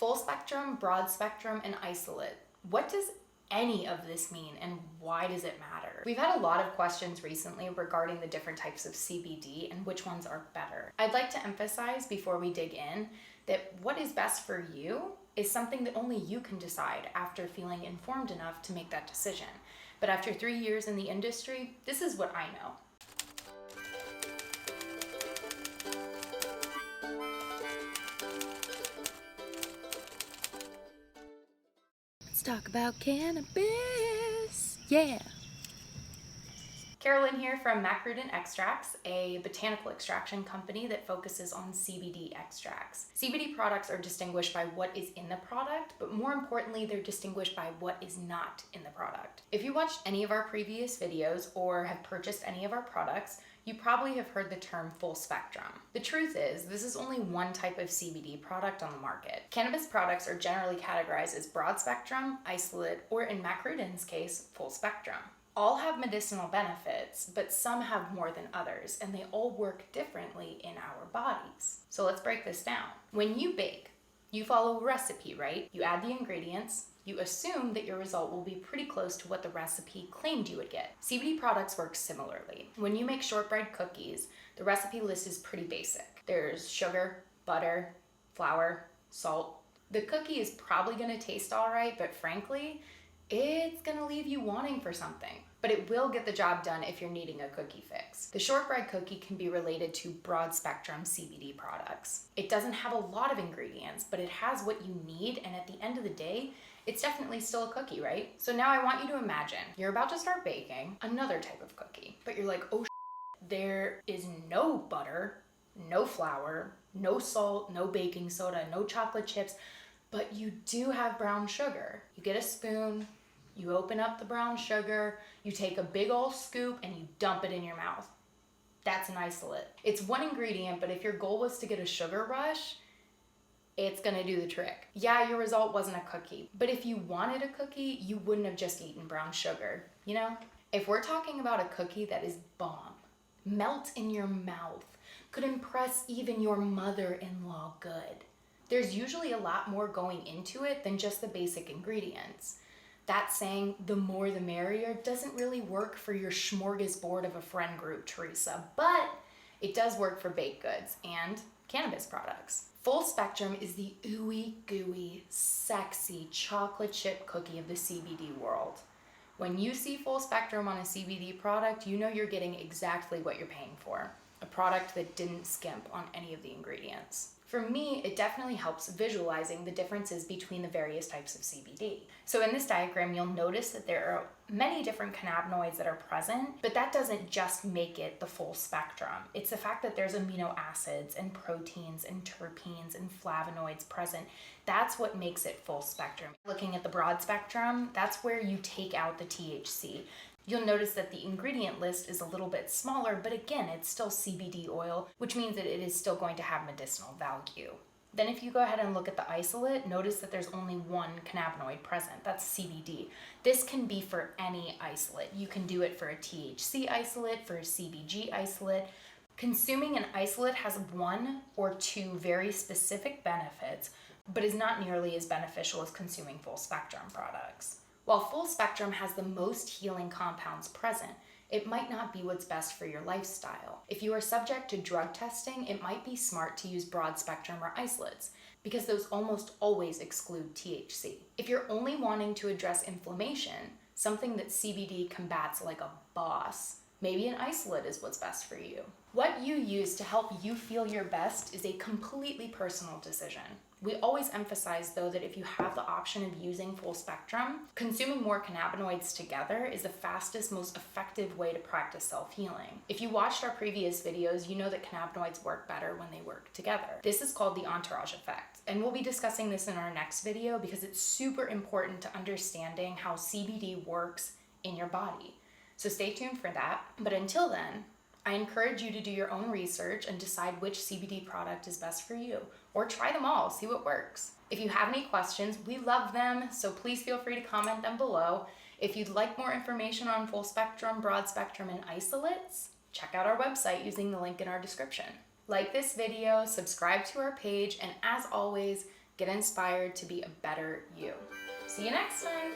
Full spectrum, broad spectrum, and isolate. What does any of this mean and why does it matter? We've had a lot of questions recently regarding the different types of CBD and which ones are better. I'd like to emphasize before we dig in that what is best for you is something that only you can decide after feeling informed enough to make that decision. But after 3 years in the industry, this is what I know. Let's talk about cannabis. Yeah. Carolyn here from MACRuDan Extracts, a botanical extraction company that focuses on CBD extracts. CBD products are distinguished by what is in the product, but more importantly, they're distinguished by what is not in the product. If you watched any of our previous videos or have purchased any of our products, you probably have heard the term full spectrum. The truth is, this is only one type of CBD product on the market. Cannabis products are generally categorized as broad spectrum, isolate, or in MACRuDan's case, full spectrum. All have medicinal benefits, but some have more than others, and they all work differently in our bodies. So let's break this down. When you bake, you follow a recipe, right? You add the ingredients, you assume that your result will be pretty close to what the recipe claimed you would get. CBD products work similarly. When you make shortbread cookies, the recipe list is pretty basic. There's sugar, butter, flour, salt. The cookie is probably gonna taste all right, but frankly, it's gonna leave you wanting for something. But it will get the job done if you're needing a cookie fix. The shortbread cookie can be related to broad spectrum CBD products. It doesn't have a lot of ingredients, but it has what you need, and at the end of the day, it's definitely still a cookie, right? So now I want you to imagine you're about to start baking another type of cookie, but you're like, oh, there is no butter, no flour, no salt, no baking soda, no chocolate chips, but you do have brown sugar. You get a spoon, you open up the brown sugar, you take a big old scoop and you dump it in your mouth. That's an isolate. It's one ingredient, but if your goal was to get a sugar rush, it's gonna do the trick. Yeah, your result wasn't a cookie, but if you wanted a cookie, you wouldn't have just eaten brown sugar, you know? If we're talking about a cookie that is bomb, melt in your mouth, could impress even your mother-in-law good, there's usually a lot more going into it than just the basic ingredients. That saying, the more the merrier, doesn't really work for your smorgasbord of a friend group, Teresa, but it does work for baked goods and cannabis products. Full spectrum is the ooey gooey, sexy chocolate chip cookie of the CBD world. When you see full spectrum on a CBD product, you know you're getting exactly what you're paying for. A product that didn't skimp on any of the ingredients. For me, it definitely helps visualizing the differences between the various types of CBD. So in this diagram, you'll notice that there are many different cannabinoids that are present, but that doesn't just make it the full spectrum. It's the fact that there's amino acids and proteins and terpenes and flavonoids present. That's what makes it full spectrum. Looking at the broad spectrum, that's where you take out the THC. You'll notice that the ingredient list is a little bit smaller, but again, it's still CBD oil, which means that it is still going to have medicinal value. Then if you go ahead and look at the isolate, notice that there's only one cannabinoid present, that's CBD. This can be for any isolate. You can do it for a THC isolate, for a CBG isolate. Consuming an isolate has one or two very specific benefits, but is not nearly as beneficial as consuming full spectrum products. While full spectrum has the most healing compounds present, it might not be what's best for your lifestyle. If you are subject to drug testing, it might be smart to use broad spectrum or isolates, because those almost always exclude THC. If you're only wanting to address inflammation, something that CBD combats like a boss, maybe an isolate is what's best for you. What you use to help you feel your best is a completely personal decision. We always emphasize, though, that if you have the option of using full spectrum, consuming more cannabinoids together is the fastest, most effective way to practice self-healing. If you watched our previous videos, you know that cannabinoids work better when they work together. This is called the entourage effect, and we'll be discussing this in our next video because it's super important to understanding how CBD works in your body. So stay tuned for that. But until then, I encourage you to do your own research and decide which CBD product is best for you, or try them all, see what works. If you have any questions, we love them, so please feel free to comment them below. If you'd like more information on full spectrum, broad spectrum, and isolates, check out our website using the link in our description. Like this video, subscribe to our page, and as always, get inspired to be a better you. See you next time.